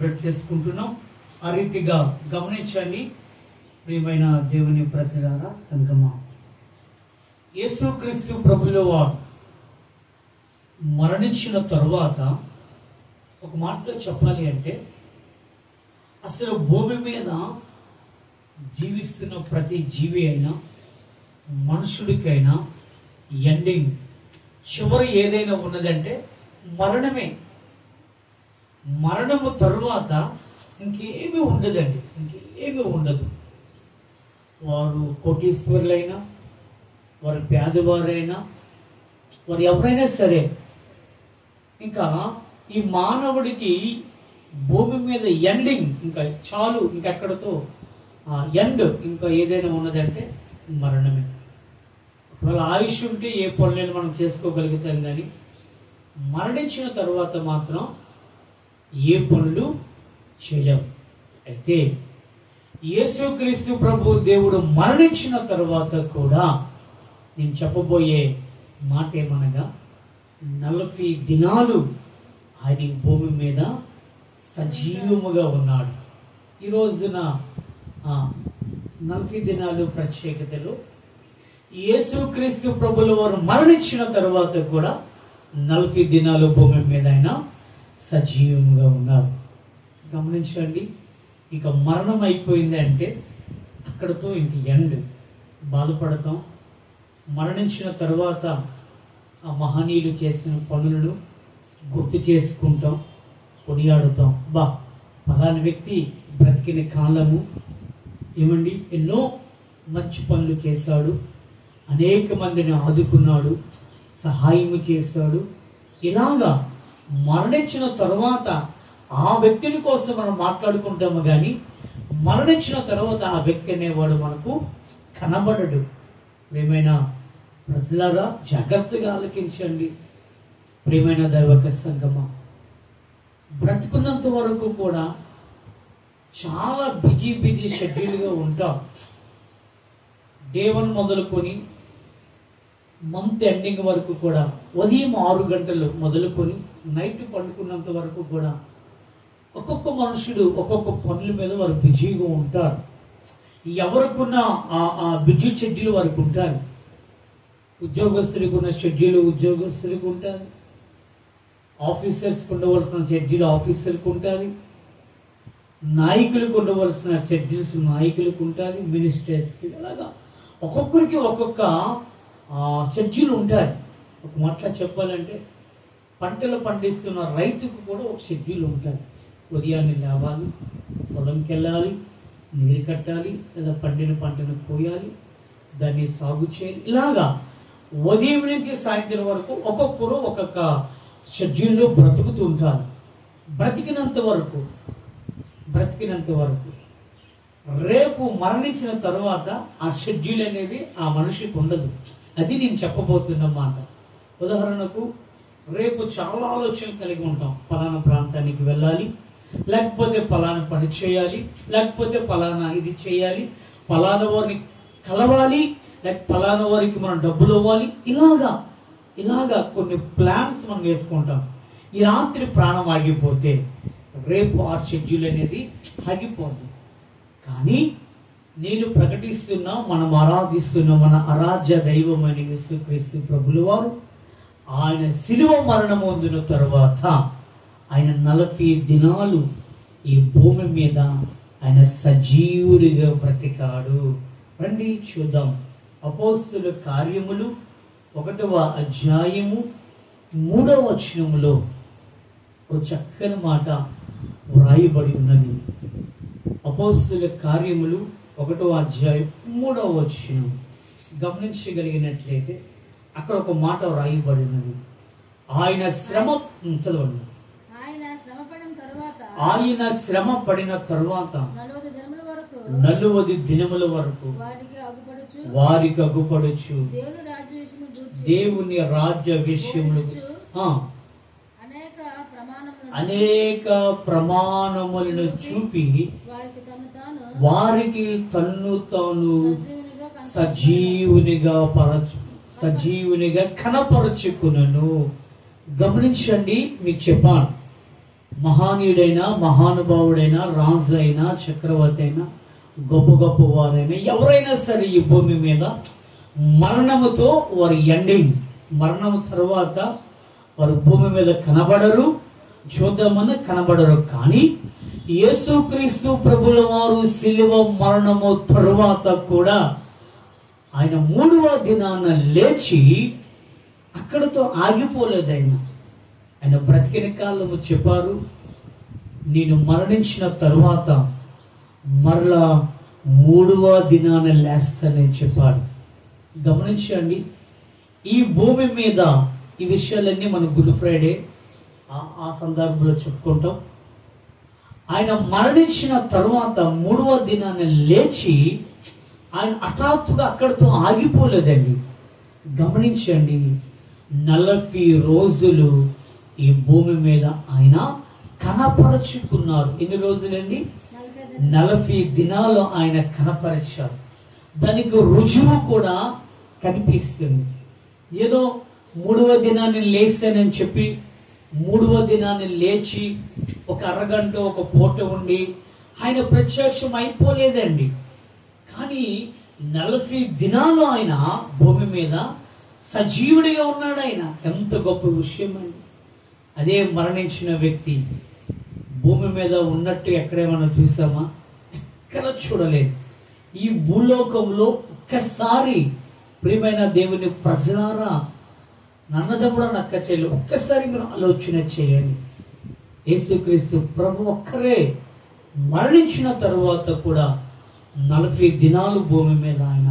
Celebrate చేసుకుంటున్నాం. ఆ రీతిగా గమనించండి ప్రియమైన దేవుని ప్రజలారా, సంగమా, యేసుక్రీస్తు ప్రభువుల వారు మరణించిన తరువాత ఒక మాటలో చెప్పాలి అంటే అసలు భూమి మీద జీవిస్తున్న ప్రతి జీవి అయినా మనుషుడికైనా ఎండింగ్ చివరి ఏదైనా ఉన్నదంటే మరణమే. మరణము తరువాత ఇంకేమీ ఉండదండి, ఇంకేమీ ఉండదు. వారు కోటీశ్వరులైనా, వారు పేదవారైనా, వారు ఎవరైనా సరే, ఇంకా ఈ మానవుడికి భూమి మీద ఎండింగ్ ఇంకా చాలు, ఇంకెక్కడతో ఎండ్ ఇంకా ఏదైనా ఉన్నదంటే మరణమే. ఒకవేళ ఆయుష్ ఉంటే ఏ పనులను మనం చేసుకోగలుగుతాం, కానీ మరణించిన తర్వాత మాత్రం ఏ పనులు చేయలేం. అయితే యేసుక్రీస్తు ప్రభు దేవుడు మరణించిన తర్వాత కూడా నేను చెప్పబోయే మాట ఏమనగా 40 దినాలు ఆయన భూమి మీద సజీవముగా ఉన్నాడు. ఈ రోజున 40 దినాలు ప్రత్యేకతలు యేసుక్రీస్తు ప్రభుల వారు మరణించిన తర్వాత కూడా 40 దినాలు భూమి మీద ఆయన సజీవంగా ఉన్నారు. గమనించండి, ఇక మరణం అయిపోయింది అంటే అక్కడతో ఇంక ఎండ్. బాధపడతాం. మరణించిన తర్వాత ఆ మహనీయులు చేసిన పనులను గుర్తు చేసుకుంటాం, కొనియాడుతాం. పలానా వ్యక్తి బ్రతికిన కాలము ఏమండి ఎన్నో మంచి పనులు చేశాడు, అనేక మందిని ఆదుకున్నాడు, సహాయము చేశాడు. ఇలాగా మరణించిన తరువాత ఆ వ్యక్తిని కోసం మనం మాట్లాడుకుంటాము, కానీ మరణించిన తర్వాత ఆ వ్యక్తి అనేవాడు మనకు కనబడడు. ప్రియమైన ప్రజలారా, జాగ్రత్తగా ఆలకించండి. ప్రియమైన దైవక సంగమా, బ్రతుకున్నంత వరకు కూడా చాలా బిజీ షెడ్యూల్గా ఉంటాం. డే 1 మొదలుకొని మంత్ ఎండింగ్ వరకు కూడా ఉదయం 6 గంటలు మొదలుకొని నైట్ పండుకున్నంత వరకు కూడా ఒక్కొక్క మనుషుడు ఒక్కొక్క పనుల మీద వారు బిజీగా ఉంటారు. ఎవరికున్న ఆ బిజీ షెడ్యూల్ వారికి ఉంటారు. ఉద్యోగస్తులకు ఉన్న షెడ్యూల్ ఉద్యోగస్తులకు ఉంటుంది, ఆఫీసర్స్కి ఉండవలసిన షెడ్యూల్ ఆఫీసర్కి ఉంటుంది, నాయకులకు ఉండవలసిన షెడ్యూల్స్ నాయకులకు ఉంటుంది, మినిస్టర్స్కి. అలాగా ఒక్కొక్కరికి ఒక్కొక్క షెడ్యూల్ ఉంటుంది. ఒక మాటలో చెప్పాలంటే పంటలు పండిస్తున్న రైతుకు కూడా ఒక షెడ్యూల్ ఉంటుంది. ఉదయాన్నే లేవాలి, పొలంకి వెళ్ళాలి, నీరు కట్టాలి, లేదా పండిన పంటను కోయాలి, దాన్ని సాగు చేయాలి. ఇలాగా ఉదయం నుంచి సాయంత్రం వరకు ఒక్కొక్కరు ఒక్కొక్క షెడ్యూల్లో బ్రతుకుతూ ఉంటారు. బ్రతికినంత వరకు రేపు మరణించిన తర్వాత ఆ షెడ్యూల్ అనేది ఆ మనిషికి ఉండదు. అది నేను చెప్పబోతున్న మాట. ఉదాహరణకు రేపు చాలా ఆలోచనలు కలిగి ఉంటాం. ఫలానా ప్రాంతానికి వెళ్ళాలి, లేకపోతే ఫలానా పని చేయాలి, లేకపోతే ఫలానా ఇది చేయాలి, ఫలానా వారిని కలవాలి, లేక ఫలానా వారికి మనం డబ్బులు ఇవ్వాలి. ఇలాగా కొన్ని ప్లాన్స్ మనం వేసుకుంటాం. ఈ రాత్రి ప్రాణం ఆగిపోతే రేపు ఆ షెడ్యూల్ అనేది ఆగిపోతుంది. కానీ నేను ప్రకటిస్తున్నా, మనం ఆరాధిస్తున్న మన ఆరాధ్య దైవమైన యేసుక్రీస్తు ప్రభుల వారు ఆయన శిలువ మరణం పొందిన తర్వాత ఆయన 40 దినాలు ఈ భూమి మీద ఆయన సజీవుడిగా బ్రతికాడు. రండి చూద్దాం. అపోస్తలుల కార్యములు 1వ అధ్యాయము 3వ వచనములో ఒక చక్కని మాట వ్రాయబడి ఉన్నది. అపోస్తలుల కార్యములు 1వ అధ్యాయం 3వ వచనం గమనించగలిగినట్లయితే అక్కడ ఒక మాట వ్రాయబడి ఉన్నది. ఆయన శ్రమ చదవండి. ఆయన శ్రమ పడిన తరువాత 40 దినముల వరకు వారికి అగుపడుచు దేవుని రాజ్య విషయములు అనేక ప్రమాణములను చూపి వారికి తన్ను తాను సజీవునిగా కనపరుచుకునను. గమనించండి, మీకు చెప్పాను, మహానీయుడైన, మహానుభావుడైన, రాజు అయినా, చక్రవర్తి అయినా, గొప్ప గొప్ప వారైనా ఎవరైనా సరే ఈ భూమి మీద మరణముతో వారు ఎండింగ్, మరణం తర్వాత వారు భూమి మీద కనబడరు, చూద్దామని కనబడరు. కానీ యేసుక్రీస్తు ప్రభుల వారు శిలువ మరణము తరువాత కూడా ఆయన 3వ దినాన లేచి అక్కడతో ఆగిపోలేదు. ఆయన బ్రతికిన కాలము చెప్పారు, నేను మరణించిన తరువాత మరలా 3వ దినాన లేస్తానని చెప్పాడు. గమనించండి, ఈ భూమి మీద ఈ విషయాలన్నీ మనం గుడ్ ఫ్రైడే ఆ సందర్భంలో చెప్పుకుంటాం. ఆయన మరణించిన తరువాత 3వ దినాన్ని లేచి ఆయన హఠాత్తుగా అక్కడితో ఆగిపోలేదండి. గమనించండి, 40 రోజులు ఈ భూమి మీద ఆయన కనపరుచుకున్నారు. ఎన్ని రోజులండి? 40 దినాలు ఆయన కనపరిచారు. దానికి రుజువు కూడా కనిపిస్తుంది. ఏదో 3వ దినాన్ని లేస్తానని చెప్పి 3వ దినాన్ని లేచి ఒక అరగంట ఒక పూట ఉండి ఆయన ప్రత్యక్షం అయిపోలేదండి. కానీ 40 దినాలు ఆయన భూమి మీద సజీవుడిగా ఉన్నాడు. ఆయన ఎంత గొప్ప విషయం అండి. అదే మరణించిన వ్యక్తి భూమి మీద ఉన్నట్టు ఎక్కడేమన్నా చూసామా? ఎక్కడ చూడలేదు. ఈ భూలోకంలో ఒక్కసారి ప్రియమైన దేవుని ప్రజలారా, నన్నదమ్ముడ నక్క చెల్లి, ఒక్కసారి మీరు ఆలోచన చేయండి. యేసుక్రీస్తు ప్రభు ఒక్కరే మరణించిన తరువాత కూడా 40 దినాలు భూమి మీద ఆయన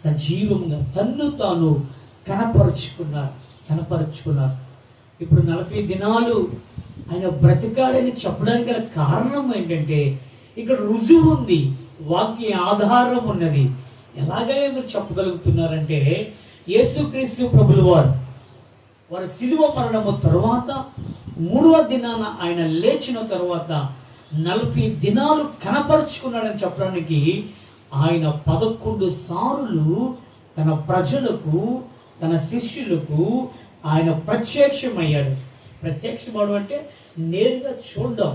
సజీవంగా తన్ను తాను కనపరుచుకున్నారు. ఇప్పుడు 40 దినాలు ఆయన బ్రతికాడని చెప్పడానికి గల కారణం ఏంటంటే ఇక్కడ రుజువు ఉంది, వాక్య ఆధారం ఉన్నది. ఎలాగే మీరు చెప్పగలుగుతున్నారంటే యేసుక్రీస్తు ప్రభుల వారు శిలువ మరణము తరువాత 3వ దినాన ఆయన లేచిన తరువాత 40 దినాలు కనపరుచుకున్నాడని చెప్పడానికి ఆయన 11 సార్లు తన ప్రజలకు, తన శిష్యులకు ఆయన ప్రత్యక్షమయ్యాడు. ప్రత్యక్షమవడం అంటే నేరుగా చూడడం.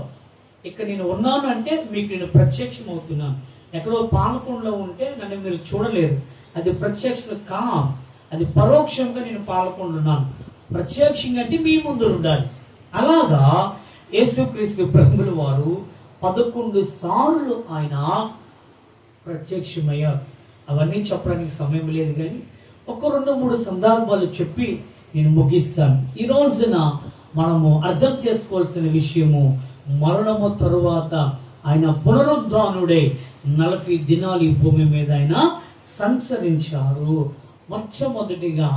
ఇక్కడ నేను ఉన్నాను అంటే మీకు నేను ప్రత్యక్షం అవుతున్నాను. ఎక్కడో పాలకొండలో ఉంటే నన్ను మీరు చూడలేరు. అది ప్రత్యక్షం అది పరోక్షంగా నేను పాలకొండున్నాను. ప్రత్యక్షంగా అంటే మీ ముందు ఉండాలి. అలాగా యేసుక్రీస్తు ప్రభువుల వారు 11 సార్లు ఆయన ప్రత్యక్షమయ్యారు. అవన్నీ చెప్పడానికి సమయం లేదు, కానీ ఒక 2-3 సందర్భాలు చెప్పి నేను ముగిస్తాను. ఈ రోజున మనము అర్థం చేసుకోవాల్సిన విషయము, మరణము తరువాత ఆయన పునరుద్ధానుడై 40 దినాలు ఈ భూమి మీద ఆయన సంచరించారు. మొట్టమొదటిగా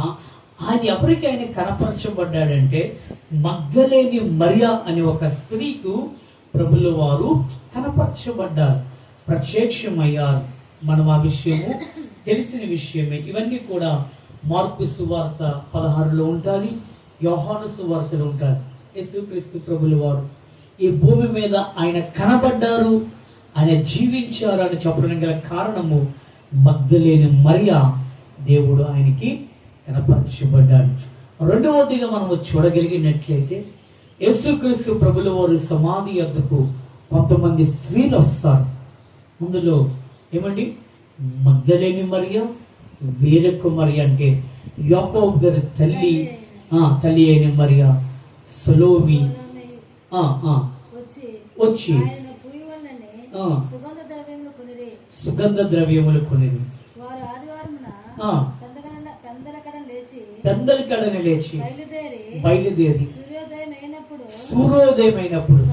ఆయన ఎవరికి ఆయన కనపరచబడ్డాడంటే మగ్దలేని మరియా అనే ఒక స్త్రీకు ప్రభుల వారు కనపరచబడ్డారు, ప్రత్యక్షమయ్యారు. మనం ఆ విషయము తెలిసిన విషయమే. ఇవన్నీ కూడా మార్కు సువార్త 16లో ఉంటాయి, యోహాను సువార్తలో ఉంటారు. యేసుక్రీస్తు ప్రభుల వారు ఈ భూమి మీద ఆయన కనబడ్డారు, ఆయన జీవించారు అని చెప్పడానికి గల కారణము మగ్దలేని మరియా దేవుడు ఆయనకి కనపరచబడ్డాడు. రెండవదిగా మనము చూడగలిగినట్లయితే యేసుక్రీస్తు ప్రభుల వారి సమాధి వద్దకు కొంతమంది స్త్రీలు వస్తారు. అందులో ఏమండి, మగ్దలేని మరియా, వేరొక మరియా అంటే యాకోబు గారి తల్లి అయిన మరియా, సలోమి వచ్చి సుగంధ ద్రవ్యములు కొనిది. పెందలకడని లేచి బయలుదేరి సూర్యోదయమైనప్పుడు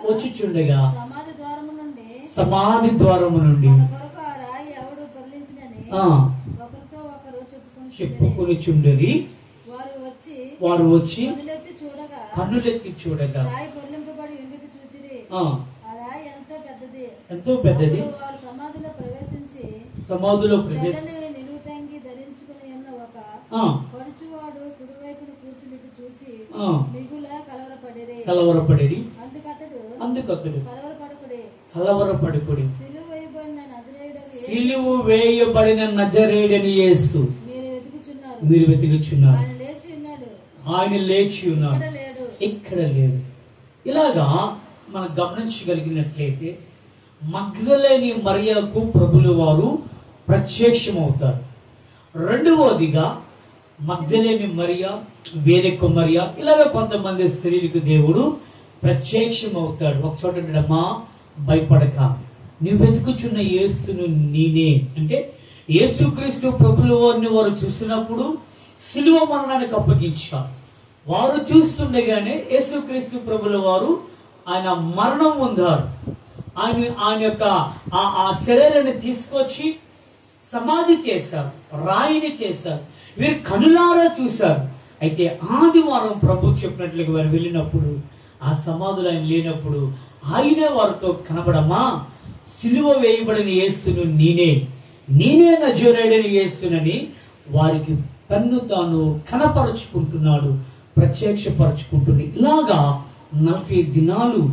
వచ్చిచుండగా సమాధి ద్వారము నుండి చెప్పుకొని చుండరి. వారు వచ్చి కన్నులెత్తి చూడగా ఎంతో పెద్దది. సమాధిలో ప్రవేశించి కలవరపడి అందుకతడు కలవరపడుకుడి, సిలువ వేయబడిన నజరేయుడైన యేసు మీరు వెతుకుచున్నారు. ఆయన లేచి ఉన్నాడు, ఇక్కడ లేడు. ఇలాగా మనం గమనించగలిగినట్లయితే మగ్దలేని మరియకు ప్రభులు వారు ప్రత్యక్షమవుతారు. రెండవదిగా మగ్దలేని మరియ, వేరొక మరియ, ఇలాగ కొంతమంది స్త్రీలకు దేవుడు ప్రత్యక్షమవుతాడు. ఒక చోట అమ్మా భయపడక, నువ్వు వెతుకుచున్న యేసును నేనే అంటే యేసుక్రీస్తు ప్రభుల వారిని వారు చూసినప్పుడు సిలువ మరణానికి అప్పగించారు. వారు చూస్తుండగానే యేసుక్రీస్తు ప్రభుల వారు ఆయన మరణం పొందారు. ఆయన యొక్క ఆ శరీరాన్ని తీసుకొచ్చి సమాధి చేశారు, రాయిని చేశారు. వీరు కనులారా చూశారు. అయితే ఆదివారం ప్రభు చెప్పినట్లుగా వారు వెళ్ళినప్పుడు ఆ సమాధులు ఆయన లేనప్పుడు ఆయనే వారితో కనబడమ్మా, సిలువ వేయబడిన యేసును నేనే నజరేయుడైన యేసునని వారికి తన్ను తాను కనపరుచుకుంటున్నాడు, ప్రత్యక్షపరుచుకుంటున్నాడు. ఇలాగా 40 దినాలు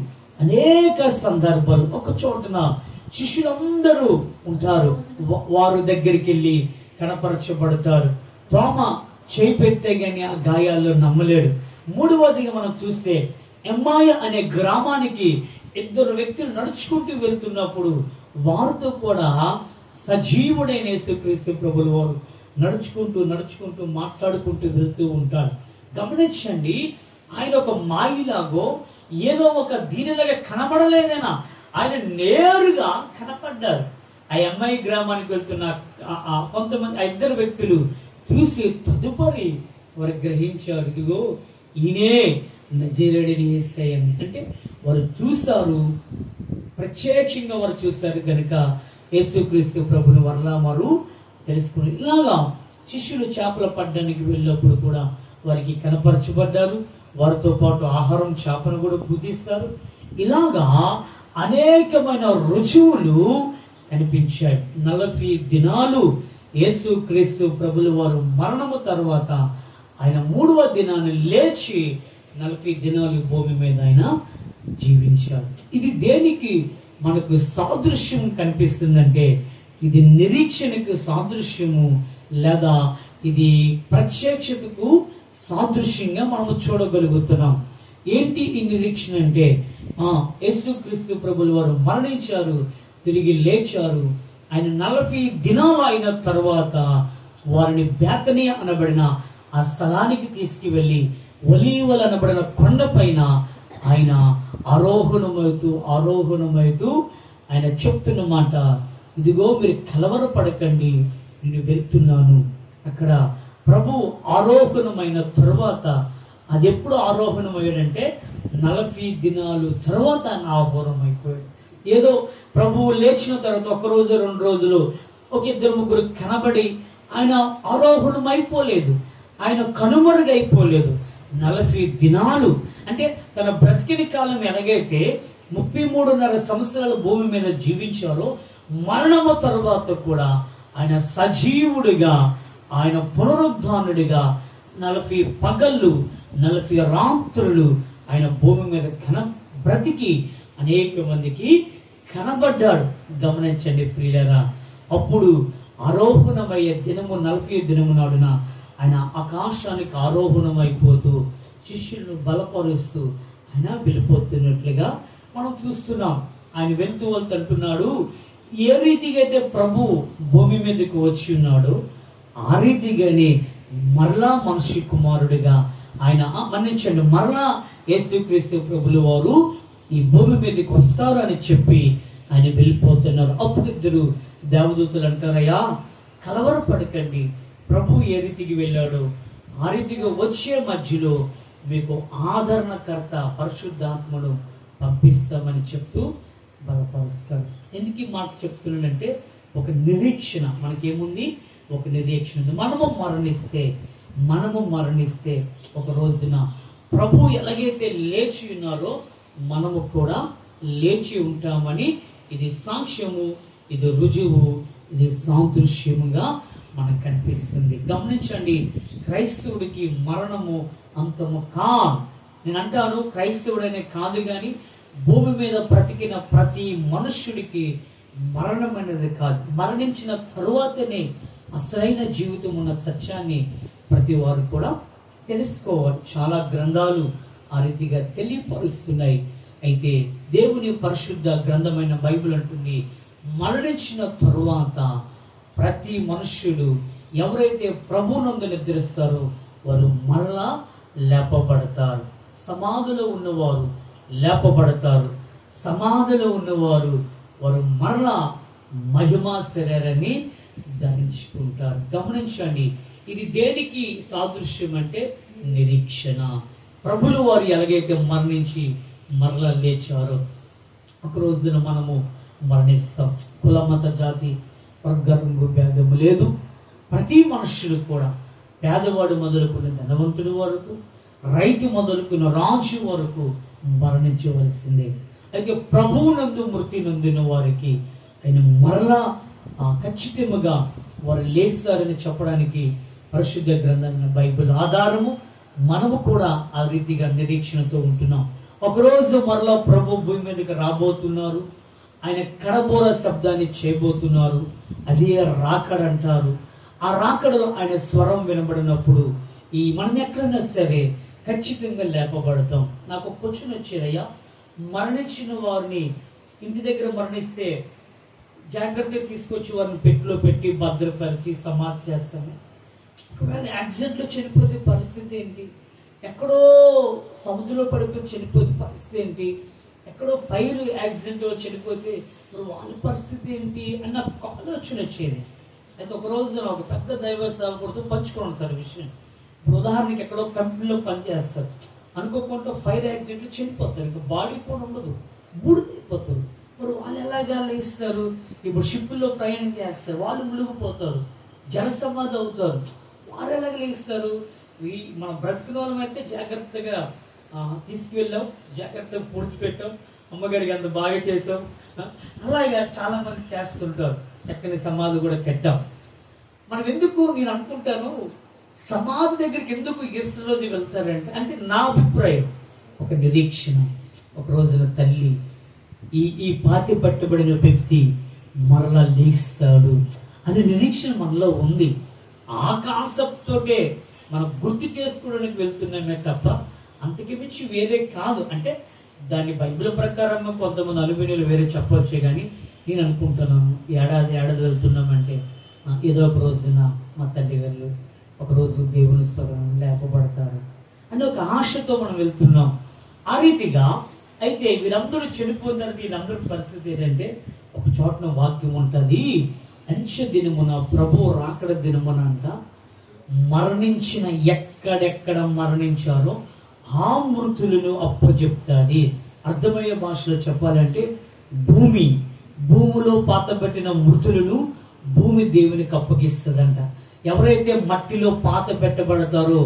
అనేక సందర్భాలు ఒక చోటన శిష్యులందరూ ఉంటారు. వారు దగ్గరికి వెళ్ళి కనపరచబడతారు. తోమ చేయి పెడితే గాని ఆ గాయాల్లో నమ్మలేడు. మూడవదిగా మనం చూస్తే ఎమ్మాయ అనే గ్రామానికి 2 వ్యక్తులు నడుచుకుంటూ వెళ్తున్నప్పుడు వారితో కూడా సజీవుడైన యేసుక్రీస్తు ప్రభుల వారు నడుచుకుంటూ మాట్లాడుకుంటూ వెళ్తూ ఉంటారు. గమనించండి, ఆయన ఒక మాయిలాగో ఏదో ఒక దీనిలాగా కనబడలేదైనా ఆయన నేరుగా కనపడ్డారు. ఆ అమ్మాయి గ్రామానికి వెళ్తున్న కొంతమంది 2 వ్యక్తులు చూసి తదుపరి వారు గ్రహించారు, ఇదిగో ఈయనే నజరేయుడైన యేసయ్య. అంటే వారు చూశారు, ప్రత్యక్షంగా వారు చూశారు కనుక యేసుక్రీస్తు ప్రభుని వరలా వారు తెలుసుకుని. ఇలాగా శిష్యులు చేపల పడ్డానికి వెళ్ళినప్పుడు కూడా వారికి కనపరచబడ్డారు. వారితో పాటు ఆహారం చేపను కూడా పూజిస్తారు. ఇలాగా అనేకమైన రుజువులు కనిపించాయి. 40 దినాలు యేసుక్రీస్తు ప్రభుల వారు మరణము తర్వాత ఆయన 3వ దినాన్ని లేచి 40 దినాలు భూమి మీద ఆయన జీవించారు. ఇది దేనికి మనకు సాదృశ్యం కనిపిస్తుందంటే ఇది నిరీక్షణకు సాదృశ్యము, లేదా ఇది ప్రత్యక్షతకు సాదృశ్యంగా మనము చూడగలుగుతున్నాం. ఏంటి ఈ నిరీక్షణ అంటే యేసుక్రీస్తు ప్రభుల వారు మరణించారు, తిరిగి లేచారు. ఆయన 40 దినాలు అయిన తర్వాత వారిని బేతనీ అనబడిన ఆ స్థలానికి తీసుకువెళ్ళి ఒలీవలు అనబడిన కొండపైన ఆయన ఆరోహణమవుతూ ఆయన చెప్తున్న మాట, ఇదిగో మీరు కలవరపడకండి, నేను వెళ్తున్నాను. అక్కడ ప్రభు ఆరోహణమైన తరువాత, అది ఎప్పుడు ఆరోహణమయ్యాడంటే 40 దినాలు తర్వాత ఆయన ఆరోహణం అయిపోయాడు. ఏదో ప్రభువు లేచిన తర్వాత 1 రోజు 2 రోజులు 1-2 కనబడి ఆయన ఆరోహణం అయిపోలేదు, ఆయన కనుమరుగైపోలేదు. 40 దినాలు అంటే తన బ్రతికిన కాలం ఎలాగైతే 33.5 సంవత్సరాల భూమి మీద జీవించారో, మరణము తరువాత కూడా ఆయన సజీవుడిగా, ఆయన పునరుద్ధానుడిగా 40 పగళ్ళు 40 రాత్రులు ఆయన భూమి మీద బ్రతికి అనేక మందికి కనబడ్డాడు. గమనించండి ప్రియులారా, అప్పుడు ఆరోహణమయ్యే దినము 40వ దినము నాడున ఆయన ఆకాశానికి ఆరోహణమైపోతూ శిష్యులను బలపరుస్తూ ఆయన వెళ్ళిపోతున్నట్లుగా మనం చూస్తున్నాం. ఆయన వెళ్తూ అంటున్నాడు, ఏ రీతిగా అయితే ప్రభు భూమి మీదకి వచ్చి ఉన్నాడో ఆ రీతిగానే మరలా మనిషి కుమారుడిగా ఆయన మన్నించండి, మరలా యేసుక్రీస్తు ప్రభుల వారు ఈ భూమి మీదకి వస్తారు అని చెప్పి ఆయన వెళ్ళిపోతున్నారు. అప్పుడు 2 దేవదూతలు అంటారయ్యా, కలవరపడకండి, ప్రభు ఏ రీతికి వెళ్ళాడో ఆ రీతిగా వచ్చే మధ్యలో మీకు ఆదరణకర్త పరిశుద్ధాత్మను పంపిస్తామని చెప్తూ బలపరుస్తాడు. ఎందుకు ఈ మాట చెప్తున్నానంటే ఒక నిరీక్షణ మనకేముంది, ఒక నిరీక్షణ. మనము మరణిస్తే ఒక రోజున ప్రభు ఎలాగైతే లేచి ఉన్నారో మనము కూడా లేచి ఉంటామని ఇది సాక్ష్యము, ఇది రుజువు, ఇది సాదృశ్యముగా మనకు కనిపిస్తుంది. గమనించండి, క్రైస్తవుడికి మరణము అంతము కాదు. నేను అంటాను, క్రైస్తవుడనే కాదు కానీ భూమి మీద బ్రతికిన ప్రతి మనుష్యుడికి మరణం అనేది కాదు. మరణించిన తరువాతనే అసలైన జీవితం ఉన్న సత్యాన్ని ప్రతి వారు కూడా తెలుసుకోవాలి. చాలా గ్రంథాలు ఆ రీతిగా తెలియపరుస్తున్నాయి. అయితే దేవుని పరిశుద్ధ గ్రంథమైన బైబిల్ అంటుంది, మరణించిన తరువాత ప్రతి మనుష్యుడు ఎవరైతే ప్రభువునందు నిద్రిస్తారో వారు మరలా లేపబడతారు. సమాధిలో ఉన్నవారు లేపబడతారు. సమాధిలో ఉన్నవారు వారు మరలా మహిమా శరీరాన్ని ధరించుకుంటారు. గమనించండి, ఇది దేనికి సాదృశ్యం అంటే నిరీక్షణ. ప్రభులు వారు ఎలాగైతే మరణించి మరలా లేచారో ఒక రోజున మనము మరణిస్తాం. కుల మత జాతి వర్గము భేదము లేదు. ప్రతి మనుష్యుడు కూడా, పేదవాడు మొదలుకున్న ధనవంతుడి వరకు, రైతు మొదలుకున్న రాజు వరకు మరణించవలసిందే. అయితే ప్రభువునందు మృతి నొందిన వారికి ఆయన మరలా ఖచ్చితంగా వారు లేస్తారని చెప్పడానికి పరిశుద్ధ గ్రంథమైన బైబిల్ ఆధారము. మనము కూడా ఆ రీతిగా నిరీక్షణతో ఉంటున్నాం. ఒకరోజు మరలా ప్రభు భూమి మీదకి రాబోతున్నారు. ఆయన కడబోర శబ్దాన్ని చేయబోతున్నారు. అదే రాకడంటారు. ఆ రాకడలో ఆయన స్వరం వినబడినప్పుడు మనం ఎక్కడైనా సరే ఖచ్చితంగా లేపబడతాం. నాకు ఒక క్వశ్చన్ వచ్చేదయ్యా, మరణించిన వారిని ఇంటి దగ్గర మరణిస్తే జాగ్రత్తగా తీసుకొచ్చి వారిని పెట్టిలో పెట్టి భద్రపరిచి సమాధి చేస్తాము. ఒకవేళ యాక్సిడెంట్లో చనిపోతే పరిస్థితి ఏంటి? ఎక్కడో సముద్రంలో పడిపోయి చనిపోతే పరిస్థితి ఏంటి? ఎక్కడో ఫైర్ యాక్సిడెంట్లో చనిపోతే ఇప్పుడు వాళ్ళ పరిస్థితి ఏంటి అన్న ఆలోచన వచ్చేది. అయితే ఒకరోజు ఒక పెద్ద దైవ సేవకుడితో పంచుకోండి సార్ విషయం. ఇప్పుడు ఉదాహరణకి ఎక్కడో కంపెనీలో పనిచేస్తారు, అనుకోకుండా ఫైర్ యాక్సిడెంట్లో చనిపోతారు. ఇంకా బాడీ కూడా ఉండదు, బూడిదైపోతారు. మరి వాళ్ళు ఎలాగా లేస్తారు? ఇప్పుడు షిప్పుల్లో ప్రయాణం చేస్తారు, వాళ్ళు మునిగిపోతారు, జల సమాధి అవుతారు. వారు ఎలాగ లేస్తారు? మన బ్రతికిన వాళ్ళం అయితే జాగ్రత్తగా తీసుకువెళ్ళాం, జాగ్రత్తగా పూడ్చిపెట్టాం, అమ్మగారికి అంత బాగా చేసాం. అలాగా చాలా మంది చేస్తుంటారు. చక్కని సమాధి కూడా కట్టాం. మనం ఎందుకు, నేను అనుకుంటాను, సమాధి దగ్గరికి ఎందుకు ఈ రోజు వెళ్తారంటే, అంటే నా అభిప్రాయం ఒక నిరీక్షణ. ఒక రోజున తల్లి ఈ పాతి పట్టబడిన వ్యక్తి మరలా లేస్తాడు అనే నిరీక్షణ మనలో ఉంది. ఆ కాన్సెప్ట్ తోటే మనం గుర్తు చేసుకోవడానికి వెళ్తున్నామే తప్ప అంతకి మించి వేరే కాదు. అంటే దాని బైబిల్ ప్రకారం కొంతమంది అలుమినియలు వేరే చెప్పవచ్చే, కానీ నేను అనుకుంటున్నాను ఏడాది వెళ్తున్నామంటే ఏదో ఒక రోజున మా తల్లి గారు ఒకరోజు దేవుని స్వరం లేపబడతారు అని ఒక ఆశతో మనం వెళ్తున్నాం. ఆ రీతిగా అయితే వీరందరూ చనిపోతారు. వీళ్ళందరూ పరిస్థితి ఏంటంటే, ఒక చోటన వాక్యం ఉంటుంది, అంచె దినమున ప్రభు రాకడ దినమున అంట మరణించిన ఎక్కడెక్కడ మరణించారో ఆ మృతులను అప్పచెప్తాది. అర్థమయ్యే భాషలో చెప్పాలంటే భూమిలో పాతబెట్టిన మృతులను భూమి దేవునికి అప్పగిస్తుందంట. ఎవరైతే మట్టిలో పాత పెట్టబడతారో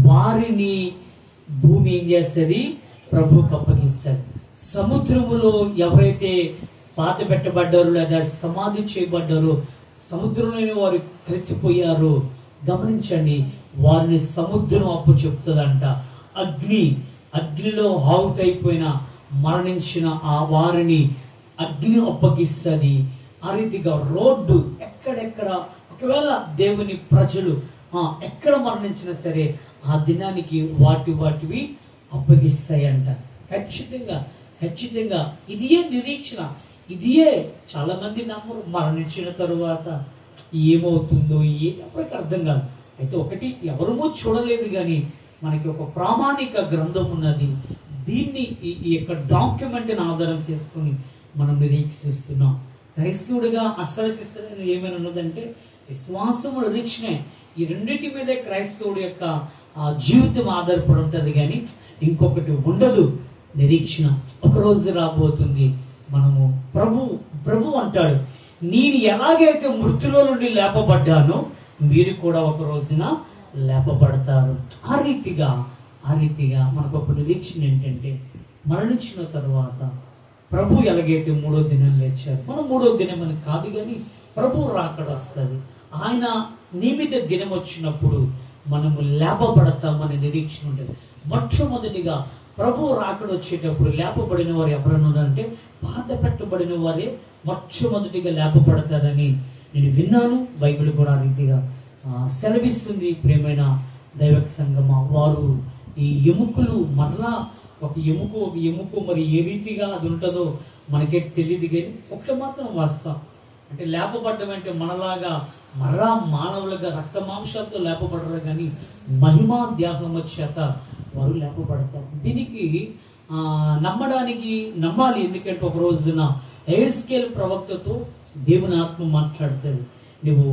వారిని భూమి ఏం చేస్తుంది? ప్రభువుకి అప్పగిస్తుంది. సముద్రములో ఎవరైతే పాత పెట్టబడ్డారో లేదా సమాధి చేయబడ్డారో, సముద్రంలోనే వారు కలిసిపోయారో, గమనించండి, వారిని సముద్రం అప్పు చెప్తుందంట. అగ్నిలో ఆహుతైపోయిన మరణించిన ఆ వారిని అగ్ని అప్పగిస్తుంది. ఆ రీతిగా రోడ్డు ఎక్కడెక్కడ ఒకవేళ దేవుని ప్రజలు ఎక్కడ మరణించినా సరే ఆ దినానికి వాటివి అప్పగిస్తాయంట. ఖచ్చితంగా ఇదియే నిరీక్షణ. ఇదియే చాలా మంది నమ్మరు. మరణించిన తరువాత ఏమవుతుందో ఎవరికి అర్థం కాదు. అయితే ఒకటి, ఎవరమో చూడలేదు, కానీ మనకి ఒక ప్రామాణిక గ్రంథం ఉన్నది. దీన్ని ఈ యొక్క డాక్యుమెంట్ని ఆధారం చేసుకుని మనం నిరీక్షిస్తున్నాం. క్రైస్తవుడిగా అసలు ఏమైనా ఉన్నదంటే విశ్వాసము, నిరీక్షణ, ఈ రెండింటి మీదే క్రైస్తవుడి యొక్క జీవితం ఆధారపడి ఉంటుంది, కానీ ఇంకొకటి ఉండదు. నిరీక్షణ ఒక రోజు రాబోతుంది. మనము ప్రభు అంటాడు, నేను ఎలాగైతే మృతులో నుండి లేపబడ్డానో మీరు కూడా ఒక రోజున లేపబడతారు. ఆ రీతిగా మనకు ఒక నిరీక్షణ ఏంటంటే, మరణించిన తరువాత ప్రభు ఎలాగైతే 3వ దినం లేచారు, మనం 3వ దినం అని కాదు, కానీ ప్రభు రాకడ వస్తుంది. ఆయన నియమిత దినం వచ్చినప్పుడు మనము లేపబడతామనే నిరీక్షణ ఉంటుంది. మొట్టమొదటిగా ప్రభు రాకడ వచ్చేటప్పుడు లేపబడిన వారు ఎవరన్నా అంటే పాత పెట్టబడిన వారే మొట్టమొదటిగా లేపబడతారని నేను విన్నాను. బైబిల్ కూడా ఆ రీతిగా సెలవిస్తుంది. ప్రియమైన దైవక సంగమా, వారు ఈ ఎముకలు మరలా ఒక ఎముక మరి ఏ రీతిగా అది ఉంటుందో మనకే తెలియదు. కానీ ఒకటి మాత్రం వాస్తవం, అంటే లేపబడ్డం అంటే మనలాగా మరలా మానవులుగా రక్త మాంసాలతో లేపబడరు, కానీ మహిమా ధ్యానము చేత వారు లేపబడతారు. దీనికి నమ్మాలి. ఎందుకంటే ఒక రోజున ఎహెజ్కేలు ప్రవక్తతో దేవుని ఆత్మ మాట్లాడతాడు, నువ్వు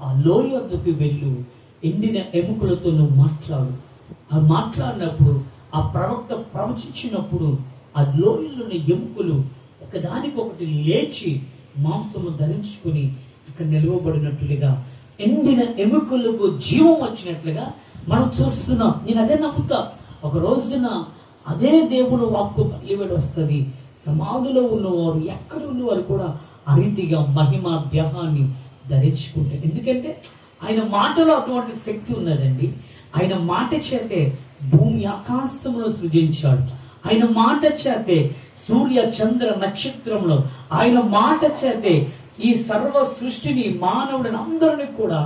ఆ లోయ వద్దకు వెళ్ళు, ఎండిన ఎముకలతో నువ్వు మాట్లాడు. ఆ మాట్లాడినప్పుడు ఆ ప్రవక్త ప్రవచించినప్పుడు ఆ లోయలోని ఎముకలు ఒకదానికొకటి లేచి మాంసము ధరించుకుని అక్కడ నిలవబడినట్లుగా, ఎండిన ఎముకలకు జీవం వచ్చినట్లుగా మనం చూస్తున్నాం. నేను అదే నమ్ముతా. ఒక రోజున అదే దేవుడు వాక్కు బయలువెడి వస్తుంది. సమాధిలో ఉన్నవారు, ఎక్కడ ఉన్నవారు కూడా ఆ రీతిగా మహిమ దేహాన్ని ధరించుకుంటారు. ఎందుకంటే ఆయన మాటలో అటువంటి శక్తి ఉన్నదండి. ఆయన మాట చేతే భూమి ఆకాశంలో సృజించాడు. ఆయన మాట చేతే సూర్య చంద్ర నక్షత్రంలో, ఆయన మాట చేతే ఈ సర్వ సృష్టిని, మానవుడిని అందరినీ కూడా,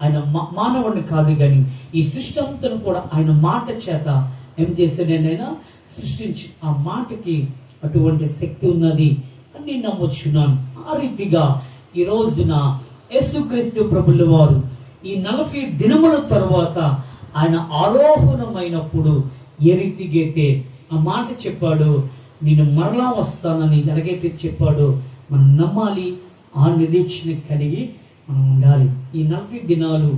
ఆయన మానవుడిని కాదు కానీ ఈ సృష్టి అంతను కూడా ఆయన మాట చేత ఏం చేశాడండి, ఆయన సృష్టించి. ఆ మాటకి అటువంటి శక్తి ఉన్నది అని నేను నమ్మొచ్చున్నాను. ఆ రీతిగా ఈ రోజున యేసుక్రీస్తు ప్రభుల వారు ఈ 40 దినముల తర్వాత ఆయన ఆరోహణమైనప్పుడు ఏ రీతిగా అయితే ఆ మాట చెప్పాడు, నేను మరలా వస్తానని ఎలాగైతే చెప్పాడో మనం నమ్మాలి. ఆ నిరీక్షణ కలిగి మనం ఉండాలి. ఈ 40 దినాలు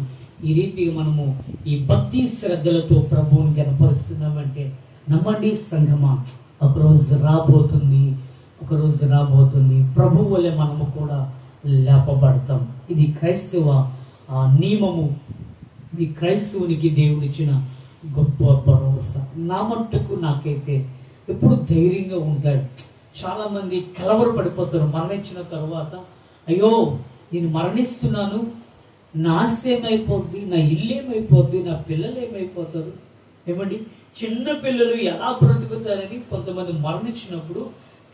ఈ రీతిగా మనము ఈ భక్తి శ్రద్ధలతో ప్రభువుని కనపరుస్తున్నామంటే నమ్మండి సంఘమా, ఒకరోజు రాబోతుంది ప్రభు వల్లే మనము కూడా లేపబడతాం. ఇది క్రైస్తవ నియమము. ఇది క్రైస్తవునికి దేవుడిచ్చిన గొప్ప భరోసా. నా మట్టుకు నాకైతే ఎప్పుడు ధైర్యంగా ఉంటాడు. చాలా మంది కలవరపడిపోతారు మరణించిన తర్వాత. అయ్యో నేను మరణిస్తున్నాను, నా ఆస్తి ఏమైపోద్ది, నా ఇల్లు ఏమైపోద్ది, నా పిల్లలు ఏమైపోతారు. ఏమండి, చిన్న పిల్లలు ఎలా బ్రతుకుతారని కొంతమంది మరణించినప్పుడు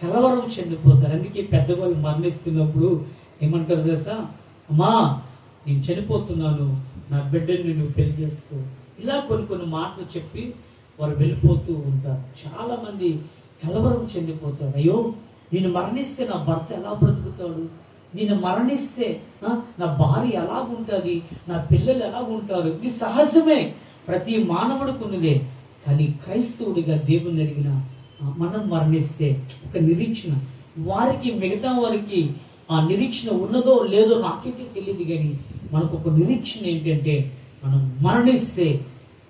కలవరం చెందిపోతారు. అందుకే పెద్దవాళ్ళు మరణిస్తున్నప్పుడు ఏమంటారు తెలుసా, అమ్మా నేను చనిపోతున్నాను, నా బిడ్డని నువ్వు పెళ్లి చేసుకో, ఇలా కొన్ని మాటలు చెప్పి వారు వెళ్ళిపోతూ ఉంటారు. చాలా మంది కలవరం చెందిపోతారు. అయ్యో నేను మరణిస్తే నా భర్త ఎలా బ్రతుకుతాడు, నేను మరణిస్తే నా భార్య ఎలాగుంటుంది, నా పిల్లలు ఎలాగుంటారు. ఇది సహజమే, ప్రతి మానవుడికి ఉన్నదే. కానీ క్రైస్తవుడిగా దేవుని అడిగిన మనం మరణిస్తే ఒక నిరీక్షణ, వారికి మిగతా వారికి ఆ నిరీక్షణ ఉన్నదో లేదో నాకైతే తెలియదు, కానీ మనకు ఒక నిరీక్షణ ఏంటంటే మనం మరణిస్తే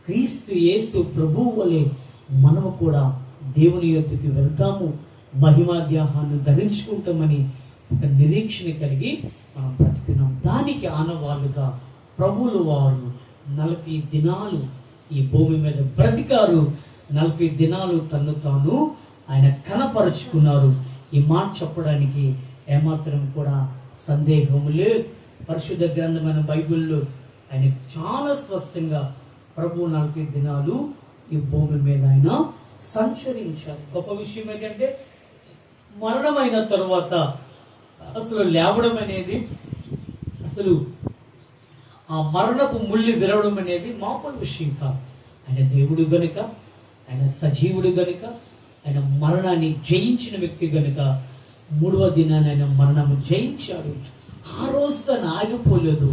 క్రీస్తు యేసు ప్రభువు వలె మనము కూడా దేవుని యొద్దకు వెళ్తాము, మహిమా దేహాన్ని ధరించుకుంటామని ఒక నిరీక్షణ కలిగి మనం బ్రతుకున్నాం. దానికి ఆనవాళ్ళుగా ప్రభువులు వారు 40 దినాలు ఈ భూమి మీద బ్రతికారు. 40 దినాలు తను తాను ఆయన కనపరుచుకున్నారు. ఈ మాట చెప్పడానికి ఏమాత్రం కూడా సందేహం లేదు. పరిశుద్ధ గ్రంథమైన బైబిల్లో ఆయన చాలా స్పష్టంగా ప్రభు 40 దినాలు ఈ భూమి మీద ఆయన సంచరించారు. గొప్ప విషయం ఏంటంటే మరణమైన తరువాత అసలు లేవడం అనేది, అసలు ఆ మరణపు ముళ్ళు విరవడం అనేది మామూలు విషయం కాదు. ఆయన దేవుడు గనుక, ఆయన సజీవుడు గనుక, ఆయన మరణాన్ని జయించిన వ్యక్తి గనుక 3వ దినాన్ని ఆయన మరణము జయించాడు. ఆ రోజు తను ఆగిపోలేదు.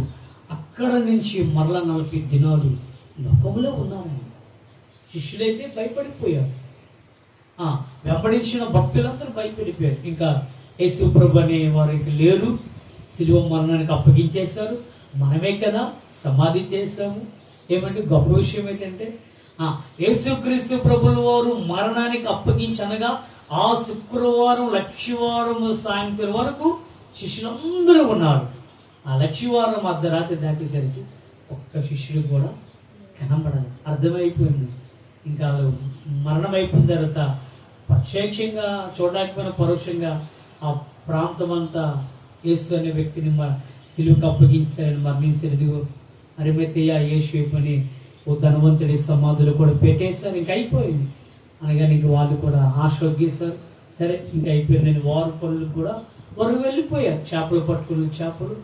అక్కడ నుంచి మరలా 40 దినాలు లోకంలో ఉన్నారు. శిష్యులైతే భయపడిపోయారు, వెంబడించిన భక్తులందరూ భయపడిపోయారు. ఇంకా యేసు ప్రభు అనే వారు ఇంకా లేరు, శిలువ మరణానికి అప్పగించేశారు. మనమే కదా సమాధి చేశాము. ఏమంటే గొప్ప విషయం ఏంటంటే యేసుక్రీస్తు ప్రభుల వారు మరణానికి అప్పగించనగా ఆ శుక్రవారం లక్షవారం సాయంత్రం వరకు శిష్యులందరూ ఉన్నారు. ఆ లక్షవారం అర్ధరాత్రి దాటేసరికి ఒక్క శిష్యుడు కూడా కనబడాలి. అర్థమైపోయింది. ఇంకా మరణం అయిపోయిన తర్వాత ప్రత్యక్షంగా చూడలేకపోయినా పరోక్షంగా ఆ ప్రాంతం అంతా యేసు అనే వ్యక్తిని సిలువకు అప్పగించారని మరణించారు. ఇదిగో అరిమతయ్య యేసు అని ఓ ధనవంతుడి సమాధులు కూడా పెట్టేశారు. ఇంక అయిపోయింది అనగానే ఇంక వాళ్ళు కూడా ఆశోగిస్తారు. సరే ఇంక అయిపోయింది. వారు పనులు కూడా వారు వెళ్ళిపోయారు. చేపలు పట్టుకుని చేపలు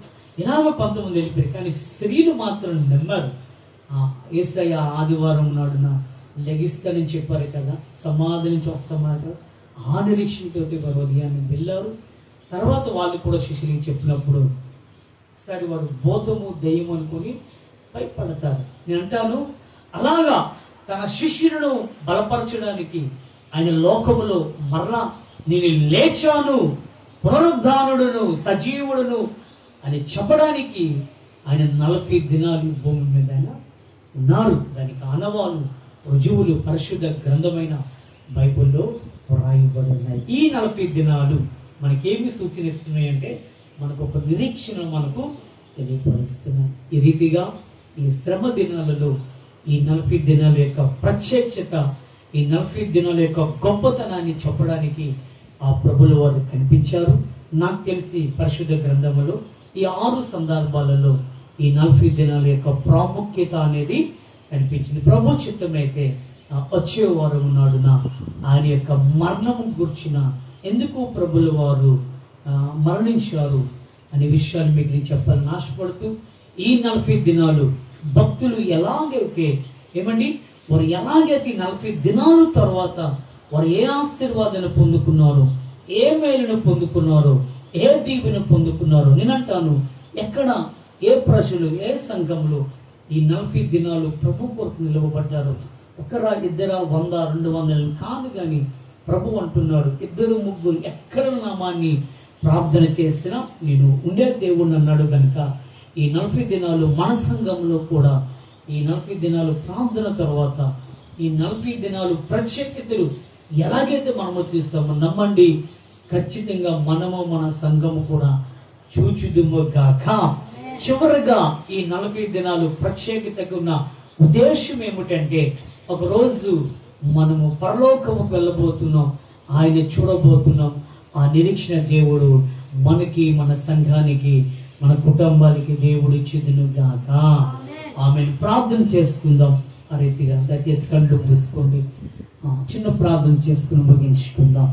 ఇలాగ 19 వెళ్ళిపోయారు. కానీ స్త్రీలు మాత్రం నమ్మారు. యేసయ్య ఆదివారం నాడున లెగిస్తానని చెప్పారు కదా, సమాధి నుంచి వస్తామాట. ఆ నిరీక్షణతో వారు ఉదయాన్ని వెళ్ళారు. తర్వాత వాళ్ళు కూడా శిష్యులకి చెప్పినప్పుడు ఒకసారి వాడు భూతము దెయ్యం అనుకుని భయపడతారు. నేను అంటాను, అలాగా తన శిష్యులను బలపరచడానికి ఆయన లోకములో మరలా నేను లేచాను, పునరుద్ధానుడును, సజీవుడును అని చెప్పడానికి ఆయన 40 దినాలు భూమి మీద ఆయన ఉన్నారు. దానికి ఆనవాళ్ళు, రుజువులు పరిశుద్ధ గ్రంథమైన బైబిల్లో రాయబడి ఉన్నాయి. ఈ 40 దినాలు మనకేమి సూచనిస్తున్నాయి అంటే మనకు ఒక నిరీక్షణ మనకు తెలియపరుస్తున్నాయి. ఈ రీతిగా ఈ శ్రమ దినాలలో ఈ 40 దినాల యొక్క ప్రత్యేకత, ఈ 40 దినాల యొక్క గొప్పతనాన్ని చెప్పడానికి ఆ ప్రభుల వారు కనిపించారు. నాకు తెలిసి పరిశుద్ధ గ్రంథములో ఈ 6 సందర్భాలలో ఈ 40 దినాల యొక్క ప్రాముఖ్యత అనేది కనిపించింది. ప్రభు చిత్తమైతే వచ్చే వారం నాడున ఆయన యొక్క మరణము గుర్చిన ఎందుకు ప్రభుల వారు మరణించారు అనే విషయాలు మీకు నేను చెప్పాలని ఆశపడుతూ, ఈ 40 దినాలు భక్తులు ఎలాగైతే వారు ఎలాగైతే 40 దినాల తర్వాత వారు ఏ ఆశీర్వాదాన్ని పొందుకున్నారో, ఏ మేలును పొందుకున్నారో, ఏ దీవెను పొందుకున్నారో, నేనంటాను ఎక్కడ ఏ ప్రజలు ఏ సంఘంలో ఈ 40 దినాలు ప్రభు కొరకు నిలవబడ్డారు. ఒకరా ఇద్దరా 100 200 కాదు, కానీ ప్రభు అంటున్నాడు, 2 3 ఎక్కడ నామాన్ని ప్రార్థన చేసినా నేను ఉండే దేవుణ్ణి అన్నాడు. కనుక ఈ 40 దినాలు మన సంఘంలో కూడా ఈ 40 దినాలు ప్రార్థన తర్వాత ఈ 40 దినాలు ప్రత్యేకతలు ఎలాగైతే మనము చూస్తామో నమ్మండి, ఖచ్చితంగా మనము మన సంఘము కూడా చూచుదుము గాక. చివరగా ఈ 40 దినాలు ప్రత్యేకతకు ఉన్న ఉద్దేశం ఏమిటంటే, ఒకరోజు మనము పరలోకముకు వెళ్ళబోతున్నాం, ఆయన చూడబోతున్నాం. ఆ నిరీక్షణ దేవుడు మనకి, మన సంఘానికి, మన కుటుంబానికి దేవుడు ఇచ్చేదును గాక. ఆమెను ప్రార్థన చేసుకుందాం. ఆ రీతిగా దయచేసి కళ్ళు మూసుకోండి, చిన్న ప్రార్థన చేసుకుని ముగించుకుందాం.